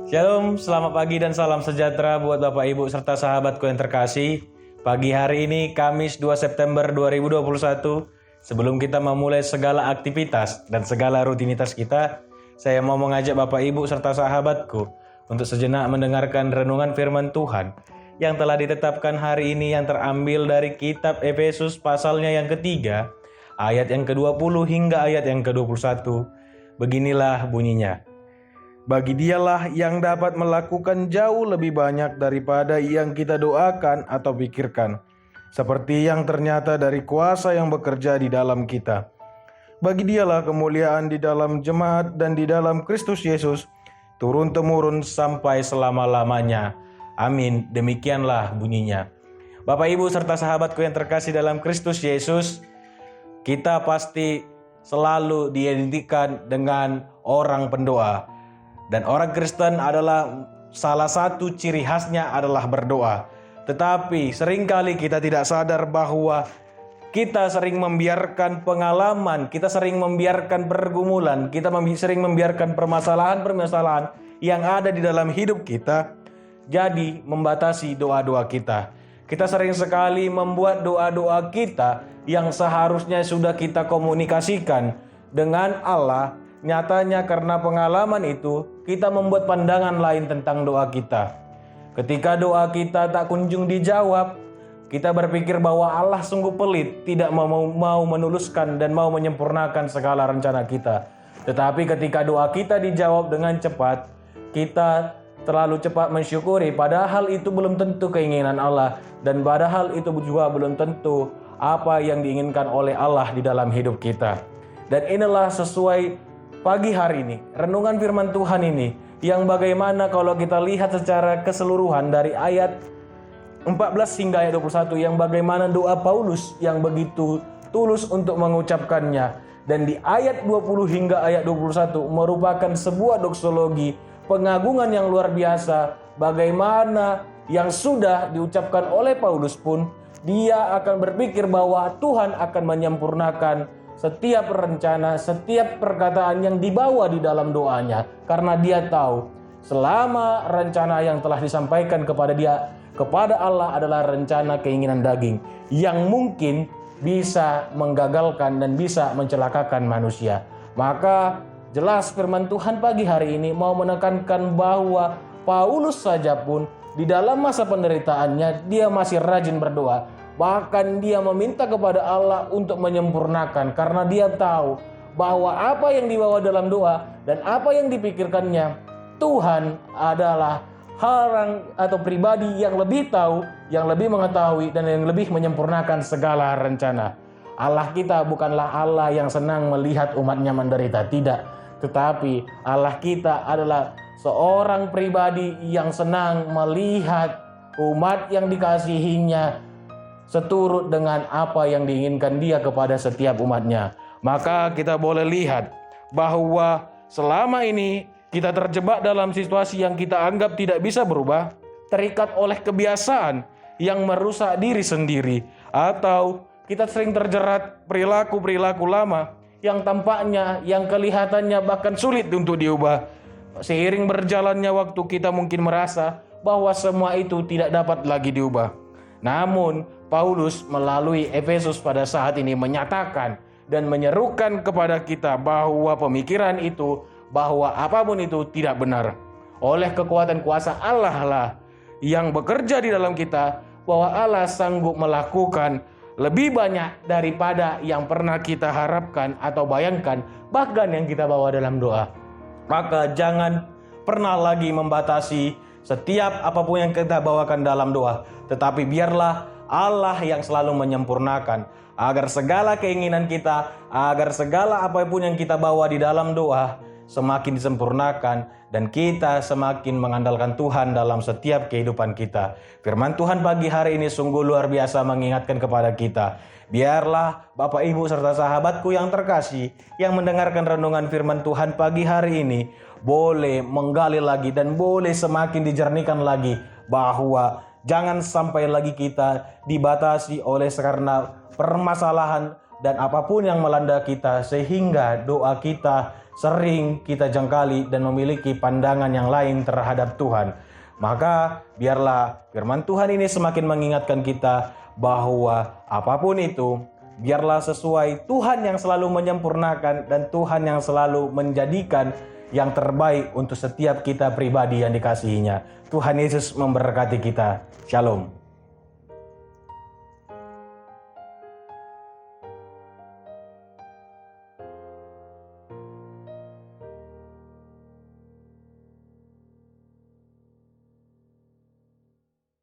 Shalom, selamat pagi dan salam sejahtera buat Bapak Ibu serta sahabatku yang terkasih. Pagi hari ini Kamis 2 September 2021, sebelum kita memulai segala aktivitas dan segala rutinitas kita, saya mau mengajak Bapak Ibu serta sahabatku untuk sejenak mendengarkan renungan firman Tuhan yang telah ditetapkan hari ini, yang terambil dari kitab Efesus pasalnya yang ketiga, ayat yang ke-20 hingga ayat yang ke-21. Beginilah bunyinya. Bagi dialah yang dapat melakukan jauh lebih banyak daripada yang kita doakan atau pikirkan, seperti yang ternyata dari kuasa yang bekerja di dalam kita. Bagi dialah kemuliaan di dalam jemaat dan di dalam Kristus Yesus, turun-temurun sampai selama-lamanya. Amin. Demikianlah bunyinya. Bapak Ibu serta sahabatku yang terkasih dalam Kristus Yesus, kita pasti selalu diidentikan dengan orang pendoa. Dan orang Kristen adalah salah satu ciri khasnya adalah berdoa. Tetapi seringkali kita tidak sadar bahwa kita sering membiarkan pengalaman, kita sering membiarkan pergumulan, kita sering membiarkan permasalahan-permasalahan yang ada di dalam hidup kita jadi membatasi doa-doa kita. Kita sering sekali membuat doa-doa kita yang seharusnya sudah kita komunikasikan dengan Allah. Nyatanya karena pengalaman itu, kita membuat pandangan lain tentang doa kita. Ketika doa kita tak kunjung dijawab, kita berpikir bahwa Allah sungguh pelit, tidak mau menuluskan dan mau menyempurnakan segala rencana kita. Tetapi ketika doa kita dijawab dengan cepat, kita terlalu cepat mensyukuri, padahal itu belum tentu keinginan Allah, dan padahal itu juga belum tentu apa yang diinginkan oleh Allah di dalam hidup kita. Dan inilah sesuai pagi hari ini, renungan firman Tuhan ini, yang bagaimana kalau kita lihat secara keseluruhan dari ayat 14 hingga ayat 21, yang bagaimana doa Paulus yang begitu tulus untuk mengucapkannya. Dan di ayat 20 hingga ayat 21 merupakan sebuah doksologi, pengagungan yang luar biasa, bagaimana yang sudah diucapkan oleh Paulus pun, dia akan berpikir bahwa Tuhan akan menyempurnakan setiap rencana, setiap perkataan yang dibawa di dalam doanya. Karena dia tahu selama rencana yang telah disampaikan kepada Allah adalah rencana keinginan daging yang mungkin bisa menggagalkan dan bisa mencelakakan manusia. Maka jelas firman Tuhan pagi hari ini mau menekankan bahwa Paulus saja pun di dalam masa penderitaannya dia masih rajin berdoa. Bahkan dia meminta kepada Allah untuk menyempurnakan, karena dia tahu bahwa apa yang dibawa dalam doa dan apa yang dipikirkannya, Tuhan adalah orang atau pribadi yang lebih tahu, yang lebih mengetahui, dan yang lebih menyempurnakan segala rencana. Allah kita bukanlah Allah yang senang melihat umatnya menderita, tidak. Tetapi Allah kita adalah seorang pribadi yang senang melihat umat yang dikasihinya seturut dengan apa yang diinginkan dia kepada setiap umatnya. Maka kita boleh lihat bahwa selama ini kita terjebak dalam situasi yang kita anggap tidak bisa berubah, terikat oleh kebiasaan yang merusak diri sendiri, atau kita sering terjerat perilaku-perilaku lama yang tampaknya, yang kelihatannya bahkan sulit untuk diubah. Seiring berjalannya waktu kita mungkin merasa bahwa semua itu tidak dapat lagi diubah. Namun Paulus melalui Efesus pada saat ini menyatakan dan menyerukan kepada kita bahwa pemikiran itu, bahwa apapun itu tidak benar. Oleh kekuatan kuasa Allah lah yang bekerja di dalam kita, bahwa Allah sanggup melakukan lebih banyak daripada yang pernah kita harapkan atau bayangkan, bahkan yang kita bawa dalam doa. Maka jangan pernah lagi membatasi setiap apapun yang kita bawakan dalam doa, tetapi biarlah Allah yang selalu menyempurnakan agar segala keinginan kita, agar segala apapun yang kita bawa di dalam doa semakin disempurnakan dan kita semakin mengandalkan Tuhan dalam setiap kehidupan kita. Firman Tuhan pagi hari ini sungguh luar biasa mengingatkan kepada kita. Biarlah Bapak Ibu serta sahabatku yang terkasih yang mendengarkan renungan firman Tuhan pagi hari ini boleh menggali lagi dan boleh semakin dijernihkan lagi bahwa jangan sampai lagi kita dibatasi oleh karena permasalahan dan apapun yang melanda kita, sehingga doa kita sering kita jengkali dan memiliki pandangan yang lain terhadap Tuhan. Maka biarlah firman Tuhan ini semakin mengingatkan kita bahwa apapun itu, biarlah sesuai Tuhan yang selalu menyempurnakan dan Tuhan yang selalu menjadikan yang terbaik untuk setiap kita pribadi yang dikasihinya. Tuhan Yesus memberkati kita. Shalom.